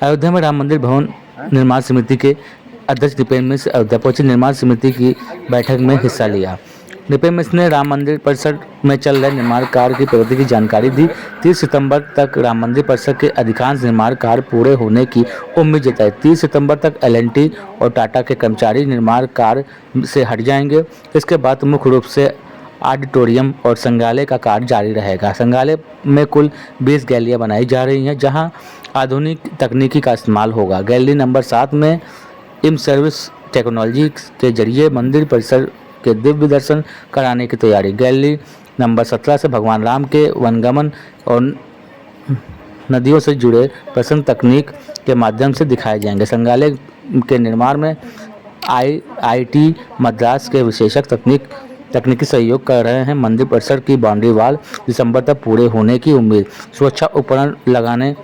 अयोध्या में राम मंदिर भवन निर्माण समिति के अध्यक्ष दीपेंद्र मिश्र अयोध्या पहुंचे। निर्माण समिति की बैठक में हिस्सा लिया। दीपेंद्र मिश्र ने राम मंदिर परिसर में चल रहे निर्माण कार्य की प्रगति की जानकारी दी। 30 सितंबर तक राम मंदिर परिसर के अधिकांश निर्माण कार्य पूरे होने की उम्मीद जताई। 30 सितंबर तक एल&टी और टाटा के कर्मचारी निर्माण कार्य से हट जाएंगे। इसके बाद मुख्य रूप से ऑडिटोरियम और संग्रहालय का कार्य जारी रहेगा। संग्रहालय में कुल 20 गैलरियां बनाई जा रही हैं, जहां आधुनिक तकनीकी का इस्तेमाल होगा। गैलरी नंबर 7 में इम सर्विस टेक्नोलॉजी के जरिए मंदिर परिसर के दिव्य दर्शन कराने की तैयारी। गैलरी नंबर 17 से भगवान राम के वनगमन और नदियों से जुड़े प्रसंग तकनीक के माध्यम से दिखाए जाएंगे। संग्रहालय के निर्माण में IIT मद्रास के विशेषज्ञ तकनीकी सहयोग कर रहे हैं। मंदिर परिसर की बाउंड्री वॉल दिसंबर तक पूरे होने की उम्मीद। सुरक्षा उपकरण लगाने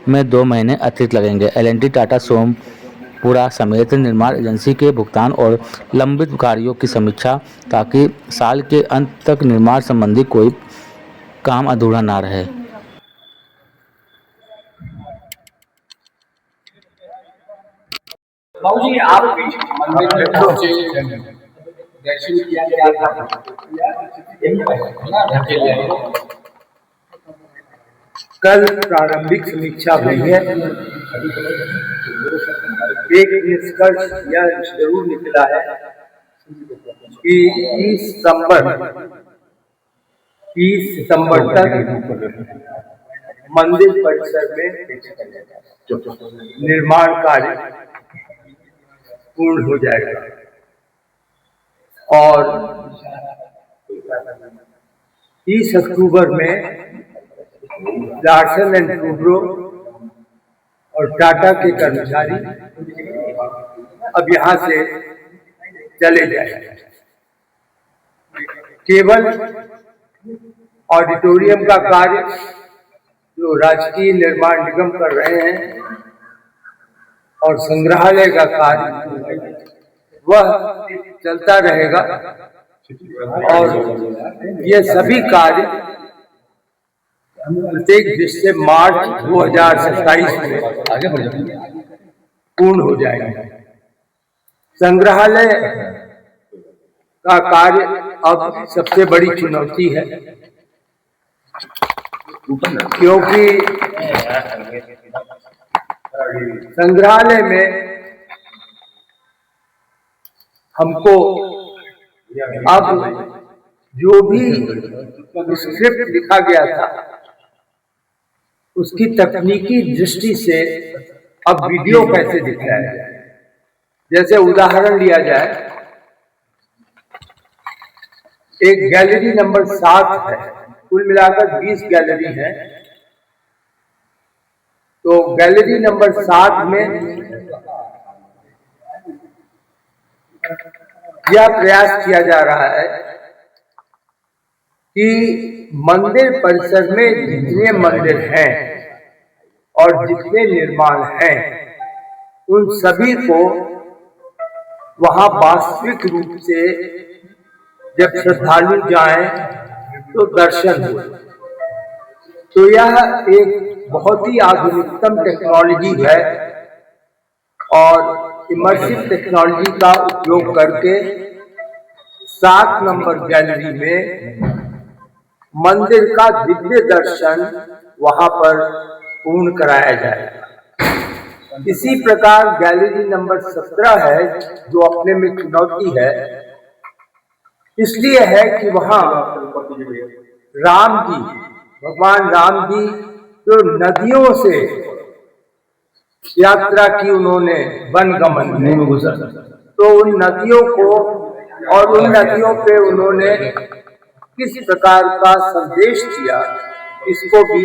में 2 महीने अतिरिक्त लगेंगे। एल&टी टाटा सोमपुरा समेत निर्माण एजेंसी के भुगतान और लंबित कार्यों की समीक्षा, ताकि साल के अंत तक निर्माण संबंधी कोई काम अधूरा ना रहे। बाबूजी, आप मंदिर में पहुंचे, दर्शन किया, क्या था? कल प्रारंभिक समीक्षा हुई है। एक निष्कर्ष यह जरूर निकला है कि 30 सितंबर तक मंदिर परिसर में निर्माण कार्य पूर्ण हो जाएगा और 30 अक्टूबर में लार्सन एंड टूब्रो और टाटा के कर्मचारी अब यहाँ से चले जाएंगे। केवल ऑडिटोरियम का कार्य जो राजकीय निर्माण निगम कर रहे हैं और संग्रहालय का कार्य वह चलता रहेगा और ये सभी कार्य प्रत्येक दृष्टि मार्च 2027 में पूर्ण हो जाएगा। संग्रहालय का कार्य अब सबसे बड़ी चुनौती है, क्योंकि संग्रहालय में हमको अब जो भी स्क्रिप्ट लिखा गया था उसकी तकनीकी दृष्टि से अब वीडियो कैसे दिखाया जाए। जैसे उदाहरण लिया जाए, एक गैलरी नंबर 7 है, कुल मिलाकर 20 गैलरी है। तो गैलरी नंबर 7 में यह प्रयास किया जा रहा है कि मंदिर परिसर में जितने मंदिर हैं और जितने निर्माण हैं उन सभी को वहां वास्तविक रूप से जब श्रद्धालु जाएं तो दर्शन हो। तो यह एक बहुत ही आधुनिकतम टेक्नोलॉजी है और इमर्सिव टेक्नोलॉजी का उपयोग करके 7 नंबर गैलरी में मंदिर का दिव्य दर्शन वहां पर पूर्ण कराया जाएगा। इसी प्रकार गैलरी नंबर 17 है, जो अपने में चुनौती है, इसलिए है कि वहां भगवान राम जी जो नदियों से यात्रा की, उन्होंने वनगमन में गुजर, तो उन नदियों को और उन नदियों पे उन्होंने किस प्रकार का संदेश दिया, इसको भी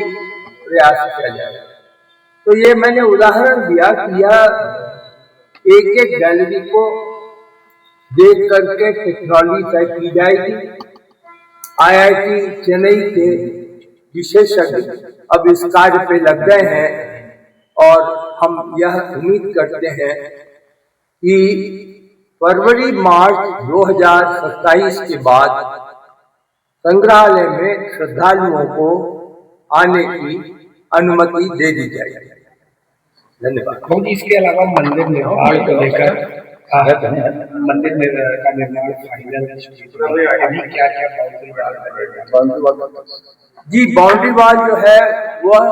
प्रयास किया जाए। तो ये मैंने उदाहरण दिया कि यह एक गैलरी को देख करके टेक्नोलॉजी तय की जाएगी। IIT चेन्नई के विशेषज्ञ अब इस कार्य पे लग गए हैं और हम यह उम्मीद करते हैं कि फरवरी-मार्च 2027 के बाद संग्रहालय में श्रद्धालुओं को आने की अनुमति दे दी जाएगी। धन्यवाद। बहुत इसके अलावा मंदिर निर्माण को लेकर मंदिर का निर्माण फाइनल अभी क्या क्या जी, बाउंड्री वॉल जो है वह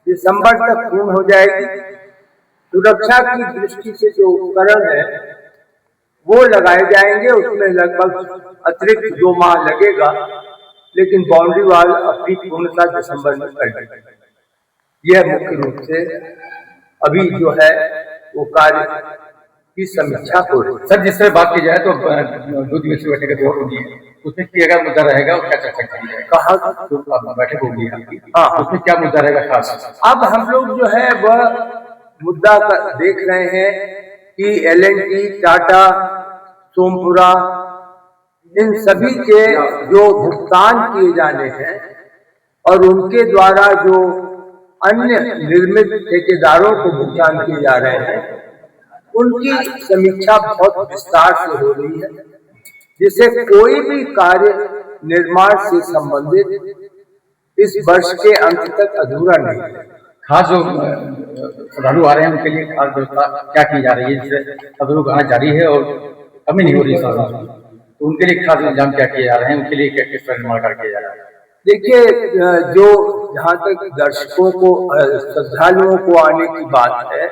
दिसंबर तक पूर्ण हो जाएगी। सुरक्षा की दृष्टि से जो उपकरण है वो लगाए जाएंगे, उसमें लगभग अतिरिक्त 2 माह लगेगा, लेकिन बाउंड्री वॉल अपनी पूर्णता दिसंबर में कर देगी। यह मुख्य रूप से अभी जो है वो कार्य की समीक्षा हो रही है। सर, जिस तरह बात की जाए तो 2 दिवसीय बैठक का दौर होगी, उसमें क्या मुद्दा रहेगा और क्या चर्चा की जाएगी? कहा तो बैठक होगी आपकी, हाँ, उसमें क्या मुद्दा रहेगा खास? अब हम लोग जो है वह मुद्दा देख रहे हैं कि L&T, टाटा, सोमपुरा, इन सभी के जो भुगतान किए जाने हैं और उनके द्वारा जो अन्य निर्मित ठेकेदारों को भुगतान किए जा रहे हैं, उनकी समीक्षा बहुत विस्तार से हो रही है, जिससे कोई भी कार्य निर्माण से संबंधित इस वर्ष के अंत तक अधूरा नहीं है। खास जो श्रद्धालु आ रहे हैं उनके लिए खास व्यवस्था क्या की जा रही है, जिससे श्रद्धालु आना जारी है और कमी नहीं हो रही साधन, तो उनके लिए खास इंतजाम क्या किए जा रहे हैं, उनके लिए क्या किस तरह निर्माण कार्य किया जा रहा है? देखिए, जो जहाँ तक दर्शकों को श्रद्धालुओं को आने की बात है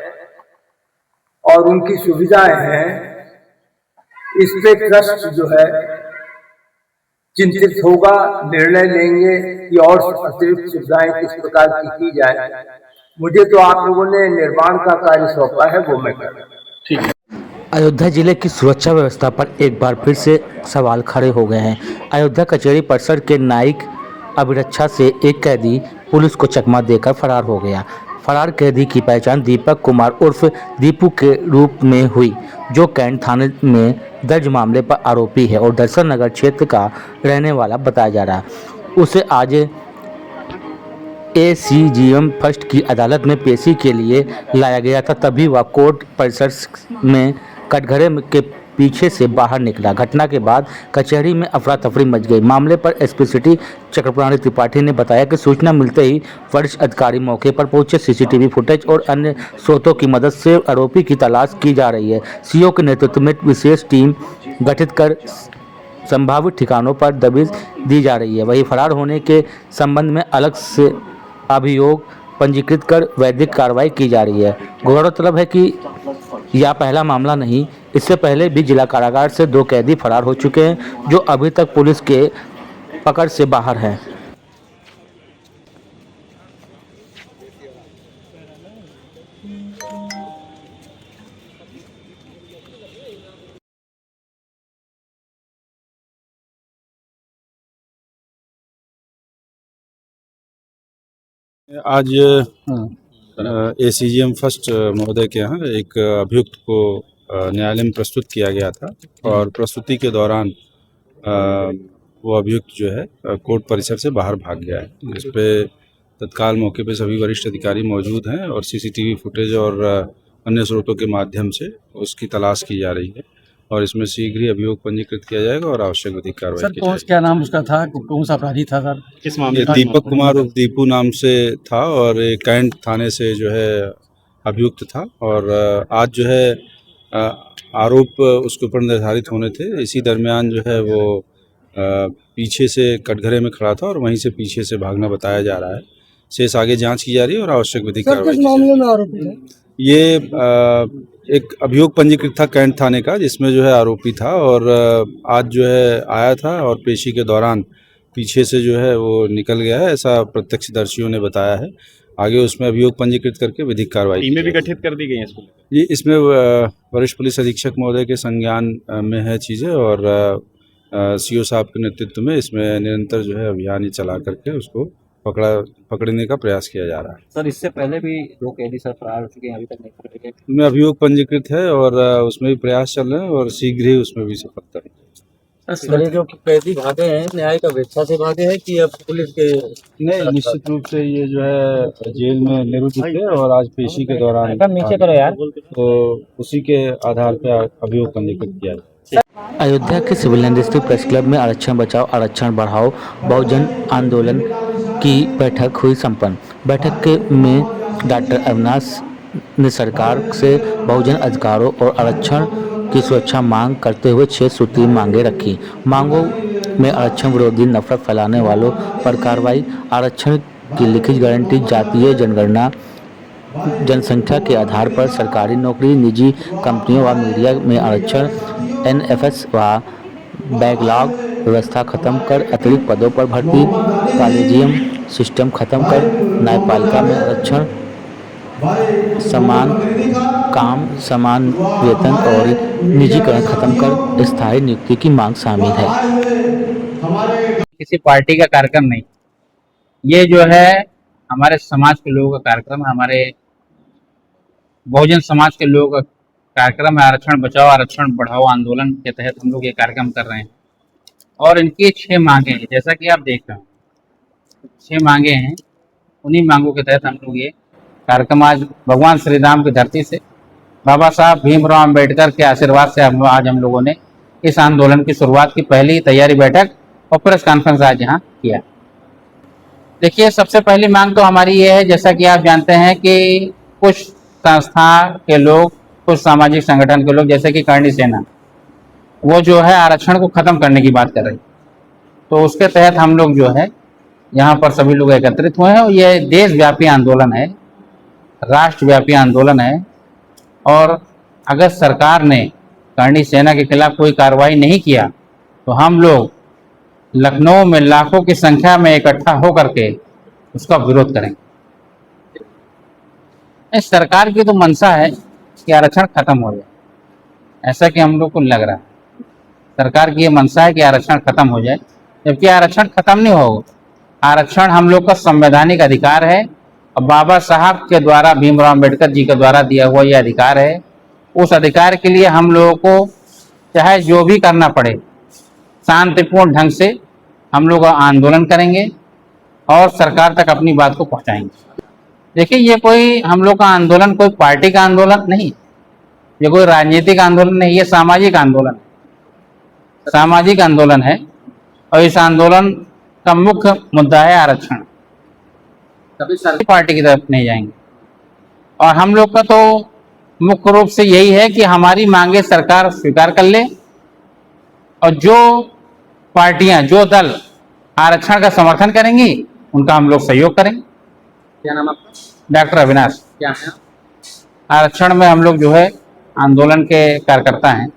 और उनकी सुविधाएं हैं, इस पे ट्रस्ट जो है चिंतित होगा, निर्णय लेंगे कि और अतिरिक्त सुविधाएं किस प्रकार की जाए। मुझे तो आप लोगों ने निर्माण का कार्य सौंपा है, वो मैं कर रहा हूँ। ठीक है। अयोध्या जिले की सुरक्षा व्यवस्था पर एक बार फिर से सवाल खड़े हो गए हैं। अयोध्या कचहरी परिसर के न्यायिक अभिरक्षा से एक कैदी पुलिस को चकमा देकर फरार हो गया। फरार कैदी की पहचान दीपक कुमार उर्फ दीपू के रूप में हुई, जो कैंट थाने में दर्ज मामले पर आरोपी है और दर्शन नगर क्षेत्र का रहने वाला बताया जा रहा है। उसे आज ACGM फर्स्ट की अदालत में पेशी के लिए लाया गया था, तभी वह कोर्ट परिसर में कटघरे के पीछे से बाहर निकला। घटना के बाद कचहरी में अफरा तफरी मच गई। मामले पर SP सिटी चक्रपाणी त्रिपाठी ने बताया कि सूचना मिलते ही वरिष्ठ अधिकारी मौके पर पहुंचे। CCTV फुटेज और अन्य स्रोतों की मदद से आरोपी की तलाश की जा रही है। CO के नेतृत्व में विशेष टीम गठित कर संभावित ठिकानों पर दबिश दी जा रही है। वहीं फरार होने के संबंध में अलग से अभियोग पंजीकृत कर वैधिक कार्रवाई की जा रही है। गौरतलब है कि यह पहला मामला नहीं, इससे पहले भी जिला कारागार से 2 कैदी फरार हो चुके हैं, जो अभी तक पुलिस के पकड़ से बाहर हैं। आज ACGM फर्स्ट महोदय के यहाँ एक अभियुक्त को न्यायालय में प्रस्तुत किया गया था और प्रस्तुति के दौरान वो अभियुक्त जो है कोर्ट परिसर से बाहर भाग गया है, जिस पे तत्काल मौके पे सभी वरिष्ठ अधिकारी मौजूद हैं और CCTV फुटेज और अन्य स्रोतों के माध्यम से उसकी तलाश की जा रही है और इसमें शीघ्र ही अभियोग पंजीकृत किया जाएगा और आवश्यक विधिक कार्रवाई की जाएगी। क्या नाम उसका था, कौन सा अपराधी था सर, किस मामले? ये दीपक कुमार उर्फ दीपू नाम से था और कैंट थाने से जो है अभियुक्त था और आज जो है आरोप उसके ऊपर निर्धारित होने थे। इसी दरमियान जो है वो पीछे से कटघरे में खड़ा था और वहीं से पीछे से भागना बताया जा रहा है। शेष आगे जांच की जा रही है और आवश्यक विधिक कार्रवाई की जाएगी। ये एक अभियोग पंजीकृत था कैंट थाने का, जिसमें जो है आरोपी था और आज जो है आया था और पेशी के दौरान पीछे से जो है वो निकल गया है, ऐसा प्रत्यक्षदर्शियों ने बताया है। आगे उसमें अभियोग पंजीकृत करके विधिक कार्रवाई टीमें भी गठित कर दी गई हैं इसमें। ये इसमें वरिष्ठ पुलिस अधीक्षक महोदय के संज्ञान में है चीज़ें और CO साहब के नेतृत्व में इसमें निरंतर जो है अभियान चला करके उसको पकड़ने का प्रयास किया जा रहा है। सर, इससे पहले भी 2 कैदी सर फरार हो चुके हैं, अभी तक नहीं पकड़े गए। उनमें अभियोग पंजीकृत है और उसमें भी प्रयास चल रहे हैं और शीघ्र ही उसमें भी सफलता है। सर, जो कैदी भागे हैं न्यायिक अपेक्षा से भागे हैं कि अब पुलिस के? नहीं, निश्चित रूप से ये जो है जेल में निरुद्ध थे और आज पेशी के दौरान नीचे करो यार, तो उसी के आधार पर अभियोग पंजीकृत किया। अयोध्या के civil line district press club में आरक्षण बचाओ आरक्षण बढ़ाओ बहुजन आंदोलन की बैठक हुई संपन्न। बैठक में डॉक्टर अविनाश ने सरकार से बहुजन अधिकारों और आरक्षण की सुरक्षा मांग करते हुए 6 सूत्री मांगे रखी। मांगों में आरक्षण विरोधी, नफरत फैलाने वालों पर कार्रवाई, आरक्षण की लिखित गारंटी, जातीय जनगणना, जनसंख्या के आधार पर सरकारी नौकरी, निजी कंपनियों व मीडिया में आरक्षण, एनएफएस व बैकलॉग व्यवस्था खत्म कर अतिरिक्त पदों पर भर्ती, कॉलेजियम सिस्टम खत्म कर न्यायपालिका में आरक्षण, समान काम समान वेतन और निजीकरण खत्म कर स्थायी नियुक्ति की मांग शामिल है। किसी पार्टी का कार्यक्रम नहीं, ये जो है हमारे समाज के लोगों का कार्यक्रम है, हमारे बहुजन समाज के लोगों का कार्यक्रम है। आरक्षण बचाओ आरक्षण बढ़ाओ आंदोलन के तहत हम लोग ये कार्यक्रम कर रहे हैं और इनकी 6 मांगे हैं, जैसा कि आप देख रहे हो 6 मांगे हैं। उन्हीं मांगों के तहत हम लोग ये कार्यक्रम आज भगवान श्री राम की धरती से, बाबा साहब भीमराव अम्बेडकर के आशीर्वाद से आज हम लोगों ने इस आंदोलन की शुरुआत की पहली तैयारी बैठक और प्रेस कॉन्फ्रेंस आज यहाँ किया। देखिए, सबसे पहली मांग तो हमारी ये है, जैसा कि आप जानते हैं कि कुछ संस्था के लोग, कुछ सामाजिक संगठन के लोग जैसे कि करणी सेना, वो जो है आरक्षण को खत्म करने की बात कर रही। तो उसके तहत हम लोग जो है यहाँ पर सभी लोग एकत्रित हुए हैं और ये देशव्यापी आंदोलन है, राष्ट्रव्यापी आंदोलन है। और अगर सरकार ने करणी सेना के खिलाफ कोई कार्रवाई नहीं किया तो हम लोग लखनऊ में लाखों की संख्या में इकट्ठा होकर के उसका विरोध करेंगे। सरकार की तो मंशा है कि आरक्षण खत्म हो जाए, ऐसा कि हम लोग को लग रहा है सरकार की ये मंशा है कि आरक्षण खत्म हो जाए, जबकि आरक्षण खत्म नहीं होगा। आरक्षण हम लोग का संवैधानिक अधिकार है और बाबा साहब के द्वारा, भीमराव अम्बेडकर जी के द्वारा दिया हुआ ये अधिकार है। उस अधिकार के लिए हम लोगों को चाहे जो भी करना पड़े, शांतिपूर्ण ढंग से हम लोग आंदोलन करेंगे और सरकार तक अपनी बात को पहुंचाएंगे। देखिए, ये कोई हम लोग का आंदोलन कोई पार्टी का आंदोलन नहीं, ये कोई राजनीतिक आंदोलन नहीं, ये सामाजिक आंदोलन है, सामाजिक आंदोलन है। और इस आंदोलन का मुख्य मुद्दा है आरक्षण। कभी सरकारी पार्टी की तरफ नहीं जाएंगे और हम लोग का तो मुख्य रूप से यही है कि हमारी मांगे सरकार स्वीकार कर ले और जो पार्टियां, जो दल आरक्षण का समर्थन करेंगी उनका हम लोग सहयोग करेंगे। क्या नाम आपका? डॉक्टर अविनाश। क्या है? आरक्षण में हम लोग जो है आंदोलन के कार्यकर्ता हैं।